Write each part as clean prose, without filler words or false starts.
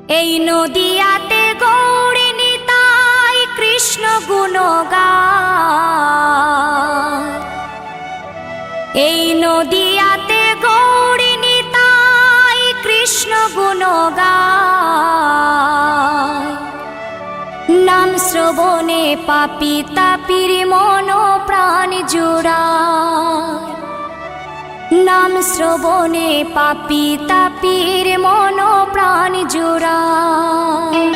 এই নদিয়াতে গৌরী নিতাই কৃষ্ণ গুণগান। এই নদিয়াতে গৌরী নিতাই কৃষ্ণ গুণগান। নাম শ্রবণে পাপী তাপির মন প্রাণ জুড়ায়। নাম শ্রবণে পাপী তাপির মন প্রাণ জুড়ায়।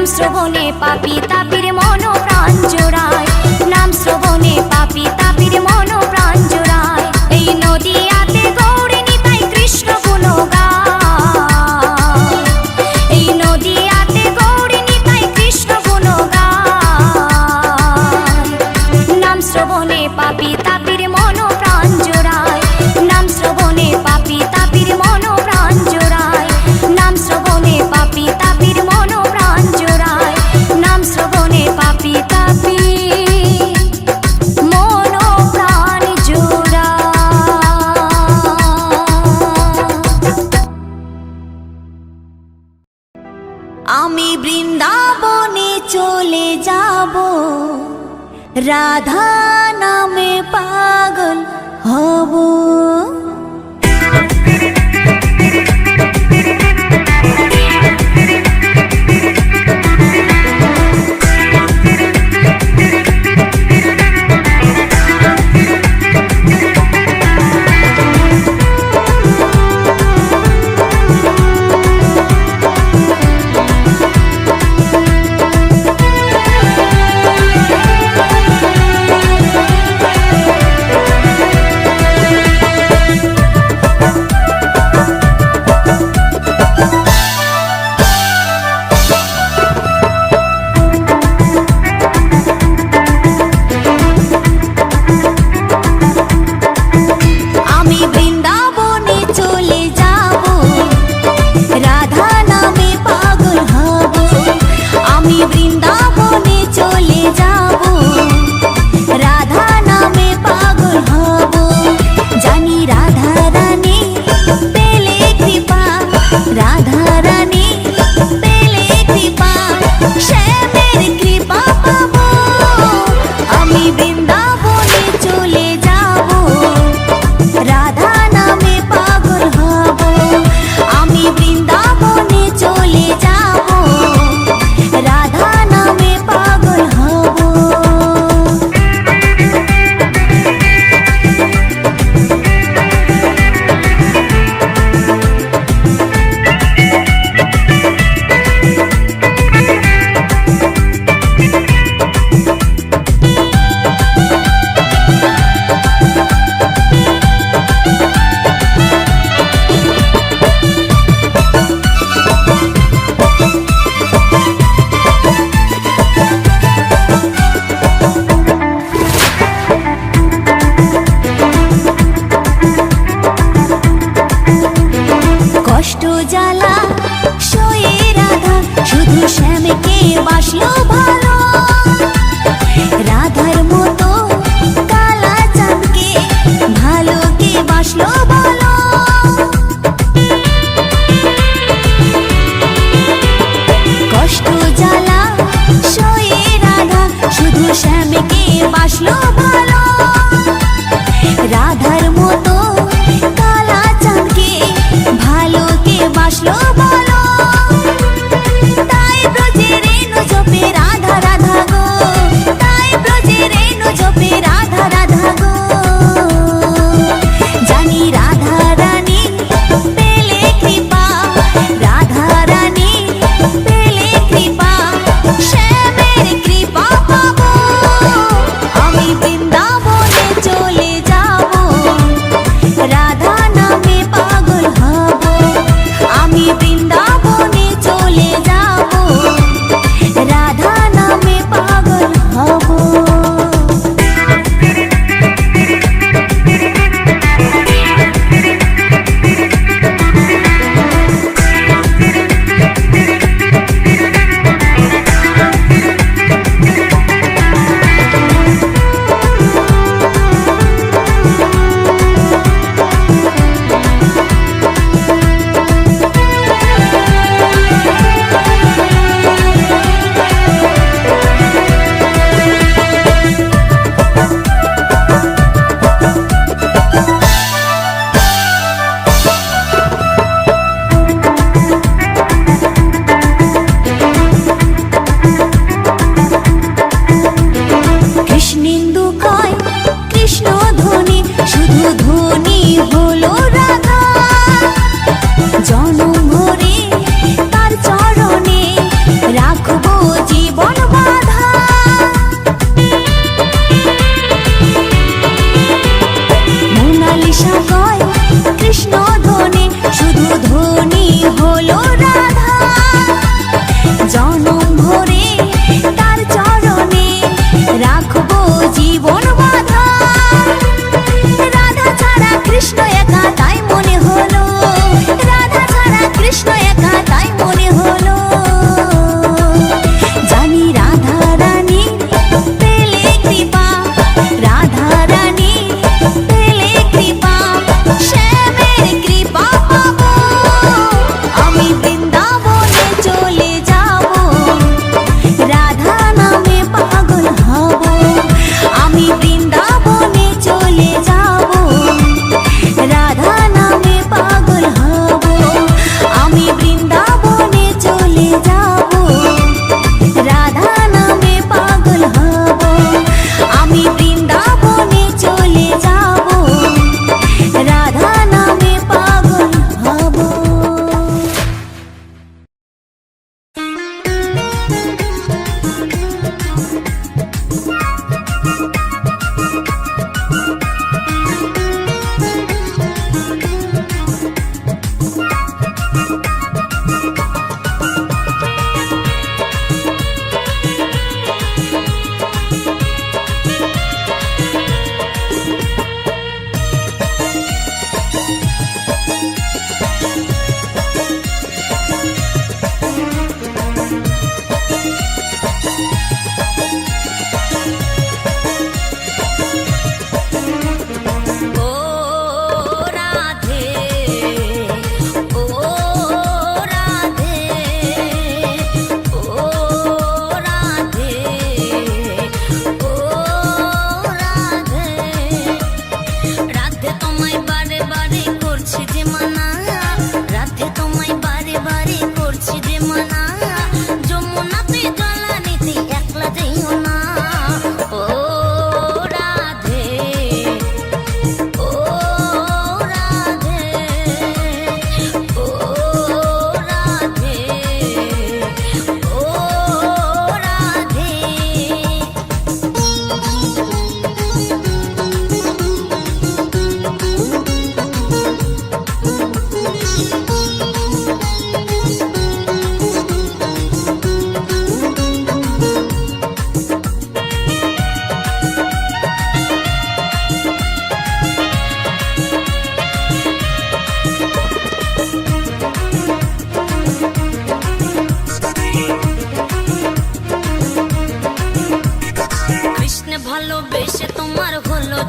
নাম শ্রবণে পাপী তাপির মন প্রাণ জোড়ায়, নাম শ্রবণে পাপী তাপির মন প্রাণ জোড়ায়। এই নদিয়াতে গৌরী নিতাই কৃষ্ণ গুণ গায়, এই নদিয়াতে গৌরী নিতাই কৃষ্ণ গুণ গায়। নাম শ্রবণে পাপী তাপির মন প্রাণ জোড়ায়, নাম শ্রবণে পাপী তাপির মন প্রাণ জোড়ায়, নাম শ্রবণে পাপী তাপির মন প্রাণ জোড়ায়, নাম শ্রবণে পাপী তাপি মন প্রাণ জোড়ায়। আমি বৃন্দাবনে চলে যাব, রাধা নামে পাগল হব।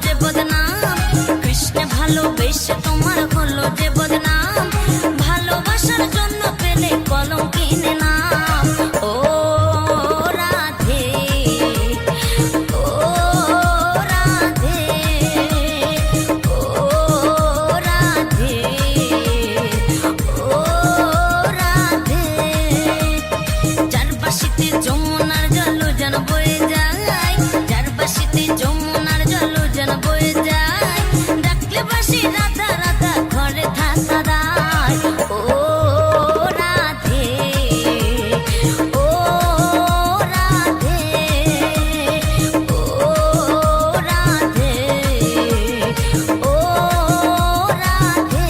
যে বদনাম, কৃষ্ণ ভালোবেসে তোমার হলো যে বদনাম, ভালোবাসার জন্য পেলে কলঙ্কিনী নাম। ও রাধে, ও রাধে, ও রাধে, ও রাধে। যার বাঁশিতে যমুনার জল যেন বয়ে যায়, যার বাঁশিতে যমুনার জল যেন বয়ে যায়, ডাকলে বাঁশি রাধা রাধা ঘরে থাকা দায়। ও রাধে, ও রাধে, ও রাধে, ও রাধে।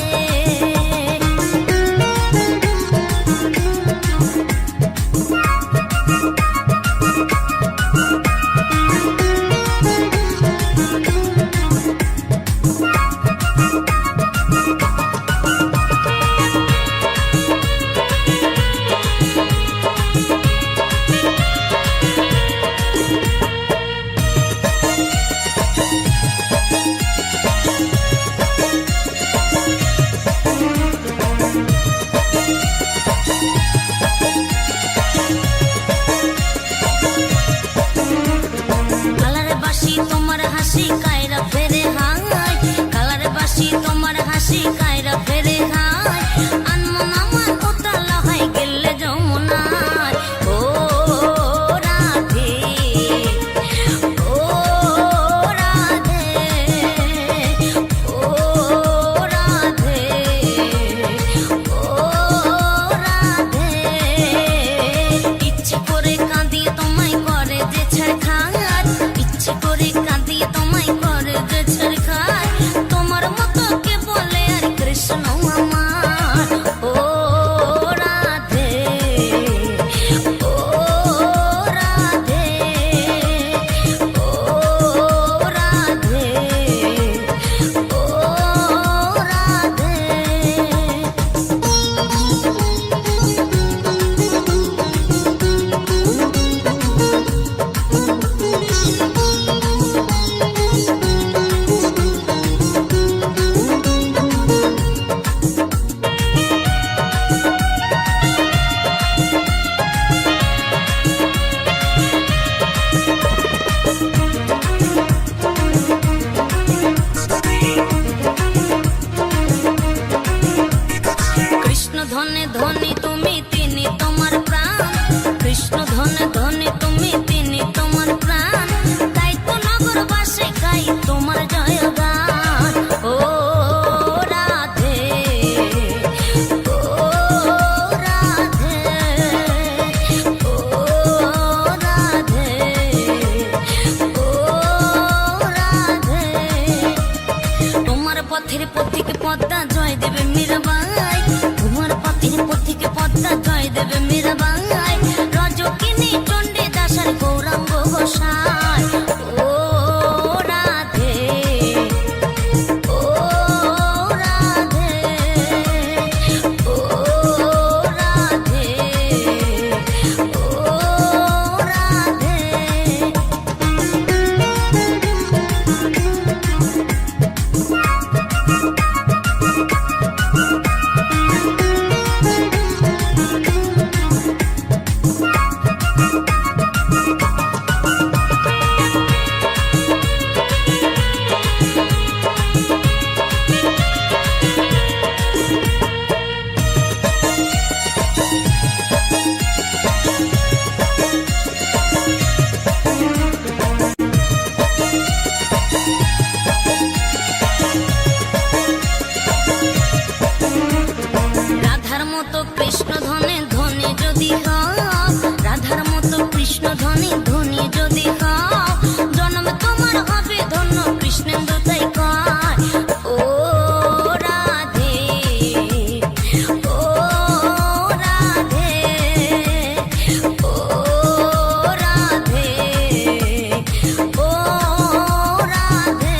কালারে বাঁশি তোমার হাসি কায়রা ফেরে হায়, কালারে বাঁশি তোমার হাসি কায়রা ফেরে হায়, আনমন আমার উতালা হয় গেলে যমুনায়। ও রাধে, ও রাধে, ও রাধে, ও রাধে। ইচ্ছে করে কাঁদিয়ে তোমায় করে যে ছাড়খার, ইচ্ছে করে কাঁদিয়ে তোমায় করে যে ছাড়খার, তোমার মতো কে বলে আর কৃষ্ণ আমার। ও রাধে, ও রাধে, ও রাধে, ও রাধে। কৃষ্ণ ধনে ধনে তুমি তিনি তোমার প্রাণ, কৃষ্ণ ধনে ধনে তুমি তিনি তোমার প্রাণ, তাই তো নগরবাসে গাই তোমার জয়গান। ও রাধে, ও রাধে, ও রাধে, ও রাধে। তোমার পথের পথিকে পদ্মা জয় দেবে মীরাবাই, তোমার পথের পথিকে পদ্মা জয় দেবে মীরাবাই, রজকিনী চণ্ডী দাসার গৌরাঙ্গ গোসাই। ও রাধে, ও রাধে, ও রাধে, ও রাধে। রাধার মতো কৃষ্ণ ধনে ধনী যদি হও, রাধার মতো কৃষ্ণ ধনী ধনী যদি হও, জন্ম তোমার হবে ধন্য কৃষ্ণেন্দু তাই কয়। ও রাধে, ও রাধে, ও রাধে, ও রাধে।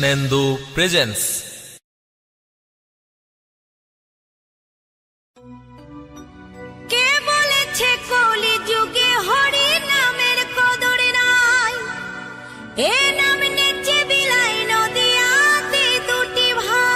কৃষ্ণেন্দু প্রেজেন্স। কে বলেছে কলি যুগে হরি নামের কদর নাই? এ নাম নেচে বিলাই নদিয়াতে দুটি ভাই।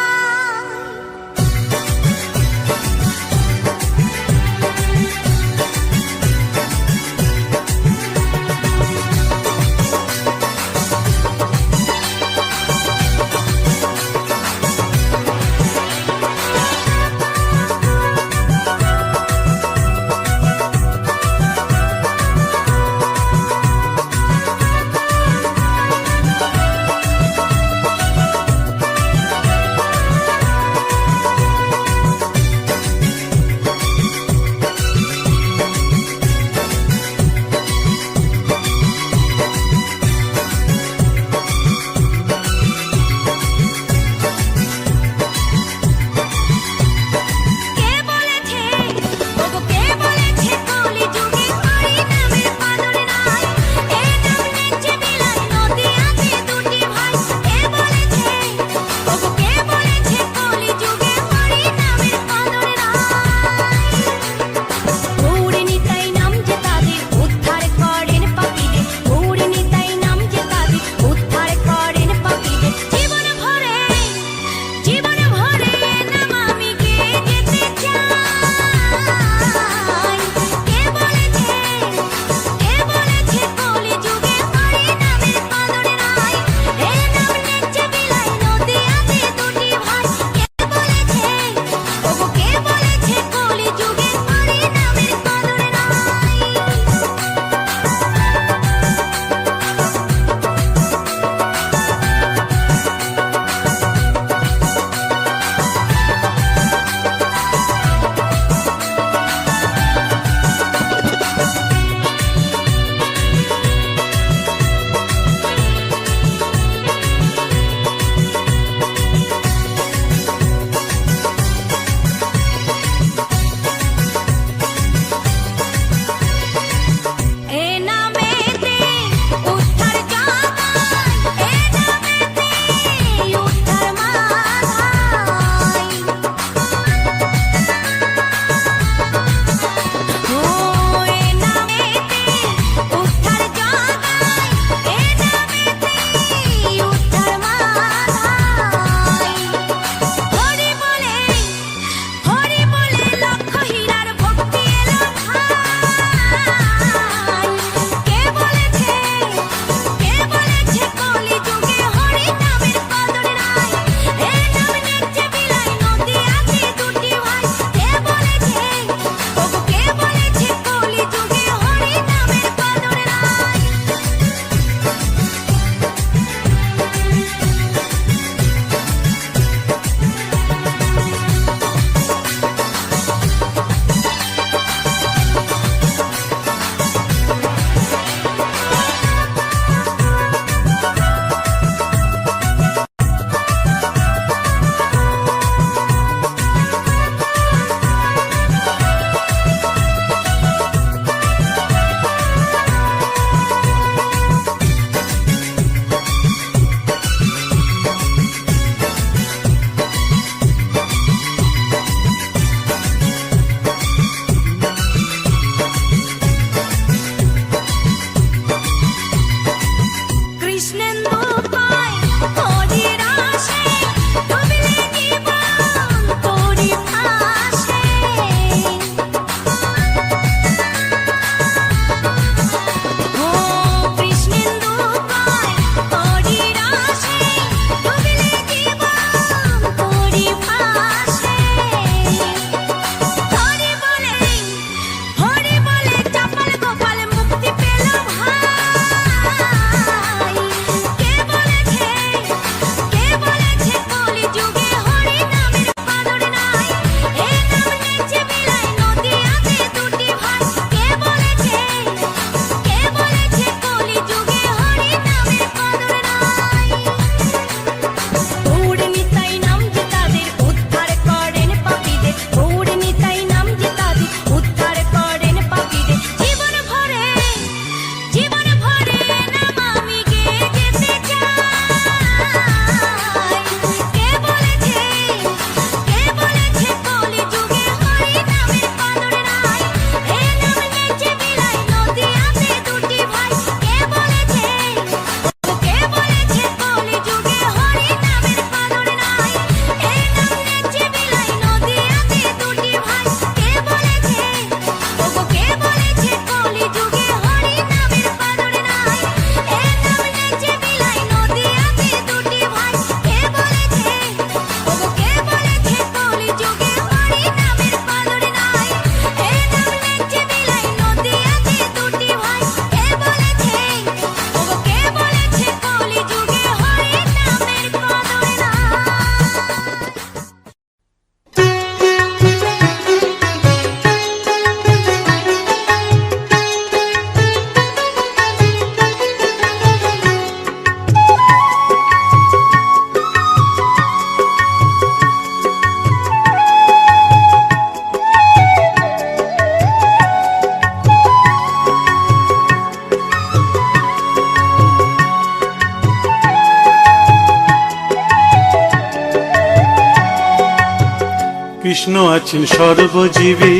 কৃষ্ণ আছেন সর্বজীবে,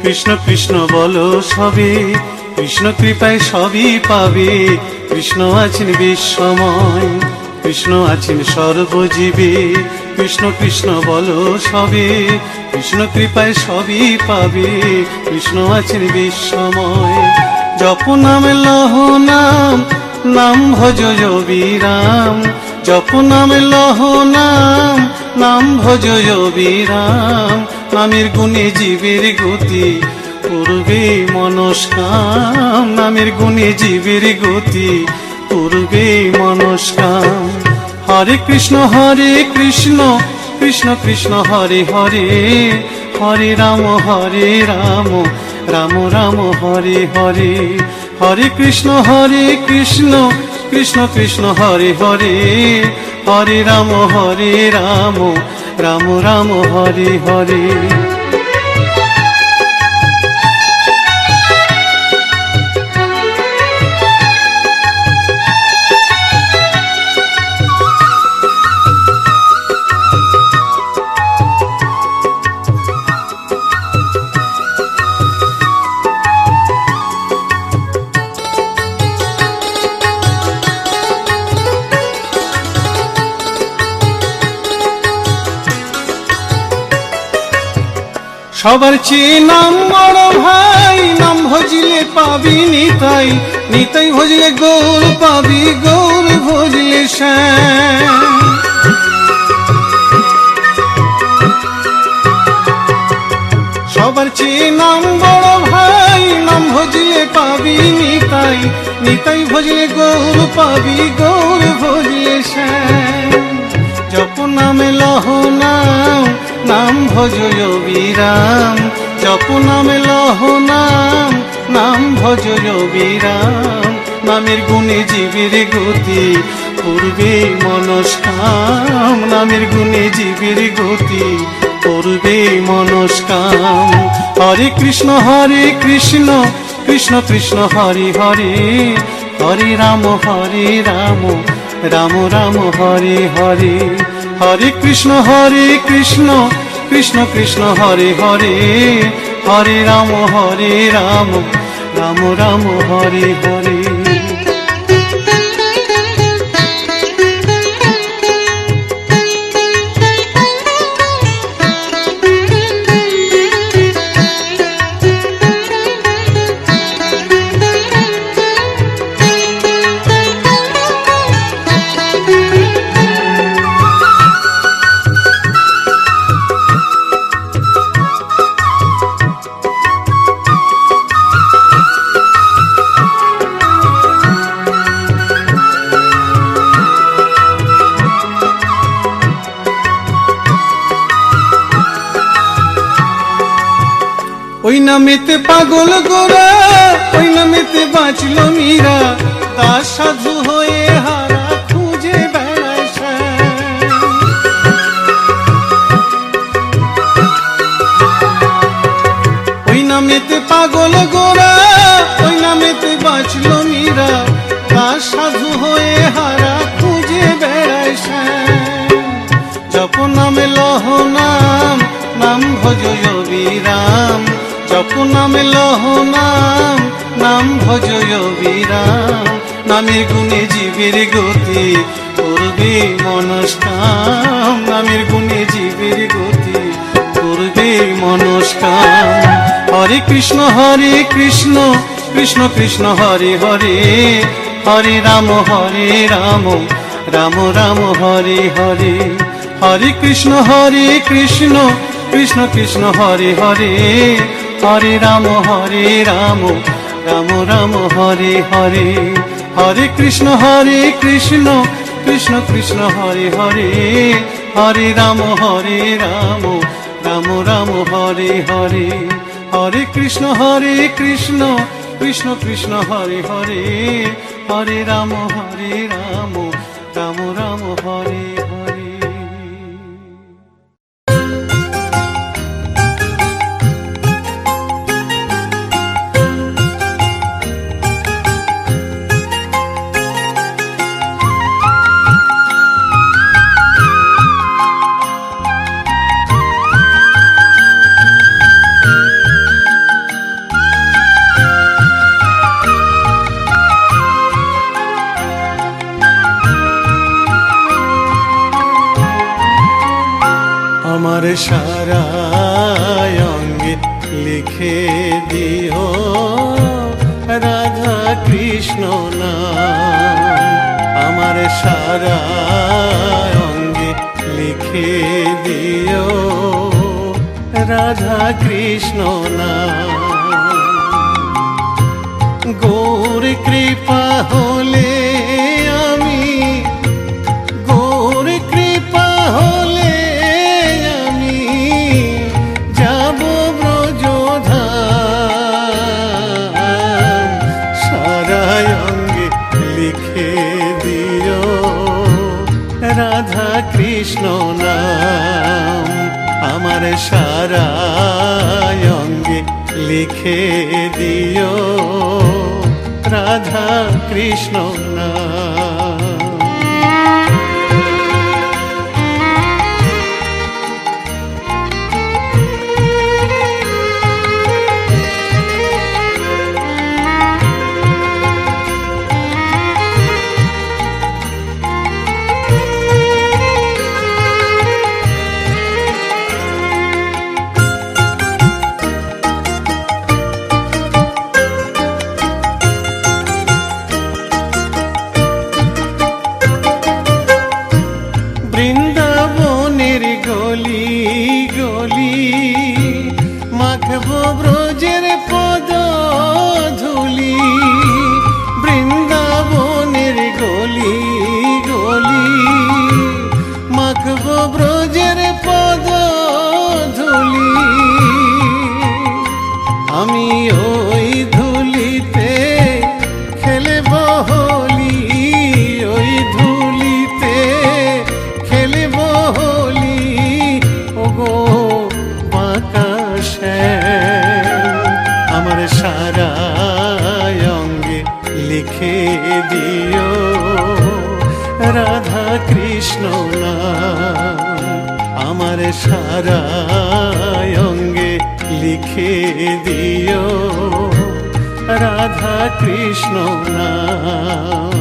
কৃষ্ণ কৃষ্ণ বলো সবে, কৃষ্ণ কৃপায় সবই পাবে। কৃষ্ণ আছেন বিশ্বময়, কৃষ্ণ আছেন সর্বজীবে, কৃষ্ণ কৃষ্ণ বলো সবে, কৃষ্ণ কৃপায় সবই পাবে। কৃষ্ণ আছেন বিশ্বময়। জপ নাম লহ নাম, নাম ভজ বিরাম। জপ নাম লহ নাম, নাম ভজ বিরাম। নামের গুণে জীবের গতি, পূর্বে মনস্কাম। নামের গুণে জীবের গতি, পূর্বে মনস্কাম। হরে কৃষ্ণ কৃষ্ণ কৃষ্ণ হরে হরে, হরে রাম রাম রাম হরে হরে। হরে কৃষ্ণ কৃষ্ণ কৃষ্ণ হরে হরে, হরে রাম রাম রাম হরে হরে। সবার চেয়ে নাম বড় ভাই, নাম ভজিলে পাবি নিতাই, নিতাই ভজলে গৌর পাবি, গৌর ভজলে শ্যাম। সবার চেয়ে নাম বড় ভাই, নাম ভজিলে পাবি নিতাই, নিতাই ভজলে গৌর পাবি, গৌর ভজলে শ্যাম। জপ নামে লহ নাম, নাম ভজ বিরাম। জপ নামে লহ নাম, নাম ভজ বিরাম। নামের গুণে জীবের গতি, পূর্বে মনস্কাম। নামের গুণে জীবের গতি, পূর্বে মনস্কাম। হরে কৃষ্ণ কৃষ্ণ কৃষ্ণ হরে হরে, হরে রাম রাম রাম হরে হরে। হরে কৃষ্ণ কৃষ্ণ কৃষ্ণ হরে হরে, হরে রাম রাম রাম হরে হরে। ওই নামেতে পাগল গোরা, ওই নামেতে বাঁচল মীরা, দাস সাধু হয়ে হারা খুঁজে বেড়ায় শ্যাম। ওই নামেতে পাগল গোরা, ওই নামেতে বাঁচল মীরা, দাস সাধু হয়ে হারা খুঁজে বেড়ায় শ্যাম। জপ নামে লহ নাম, নাম ভজ বিরাম। জপ নামে লহ নাম, নাম ভজ বিরাম। নামের গুণে জীবের গতি, পূর্বে মনস্কাম। নামের গুণে জীবের গতি, পূর্বে মনস্কাম। হরে কৃষ্ণ কৃষ্ণ কৃষ্ণ হরে হরে, হরে রাম রাম রাম হরে হরে। হরে কৃষ্ণ কৃষ্ণ কৃষ্ণ হরে হরে, হরে রাম রাম রাম হরে হরে। হরে কৃষ্ণ কৃষ্ণ কৃষ্ণ হরে হরে, হরে রাম রাম রাম হরে হরে। হরে কৃষ্ণ কৃষ্ণ কৃষ্ণ হরে হরে, হরে রাম রাম রাম হরে হরে। আমার সারা অঙ্গে লিখে দিও রাধা কৃষ্ণ নাম। আমার সারা অঙ্গে লিখে দিও রাধা কৃষ্ণ নাম। গৌর কৃপা হলে আমি, গৌর কৃপা হলে আমি যাব ব্রজধাম। সারা অঙ্গে লিখে দিও রাধা কৃষ্ণ নাম। আমার সারা অঙ্গে লিখে দিও রাধা কৃষ্ণ নাম। বৃন্দাবনের গলি গলি মাখব ব্রজের পদ ধুলি। বৃন্দাবনের গলি গলি মাখব ব্রজের পদ ধুলি। আমি ওই ধুলিতে খেলব হোলি, ওই ধুলিতে খেলব হোলি। ওগো বাঁকা শ্যাম, আমার সারা অঙ্গে লিখে দিও রাধা কৃষ্ণ নাম। আমার সারা অঙ্গে লিখে দিও রাধা কৃষ্ণ নাম।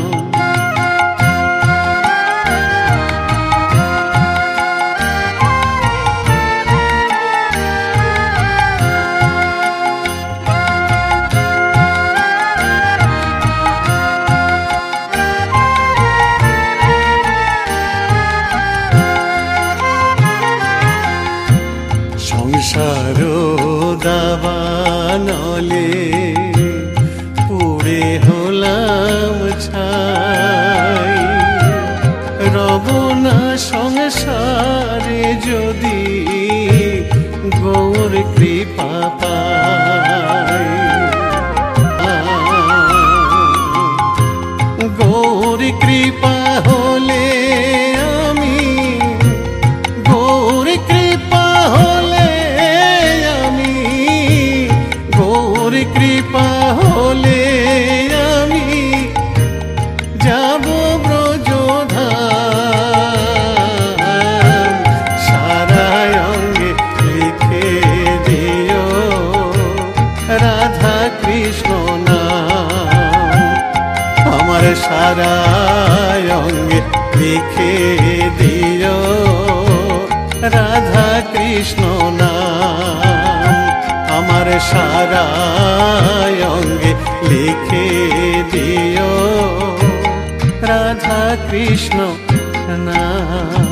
সংসার দাবানলে পুড়ে হলাম ছাই। রব না সংসারে যদি গৌর কৃপা পাই। গৌর কৃপা হলে আমি, গৌর কৃপা হলে আমি, গৌর কৃপা হলে আমি যাব ব্রজধাম। সারা অঙ্গে লিখে দিও রাধা কৃষ্ণ নাম। আমার সারা অঙ্গে লিখে দিও রাধা কৃষ্ণ নাম। আমার সারা অঙ্গে লিখে দিও রাধা কৃষ্ণ নাম।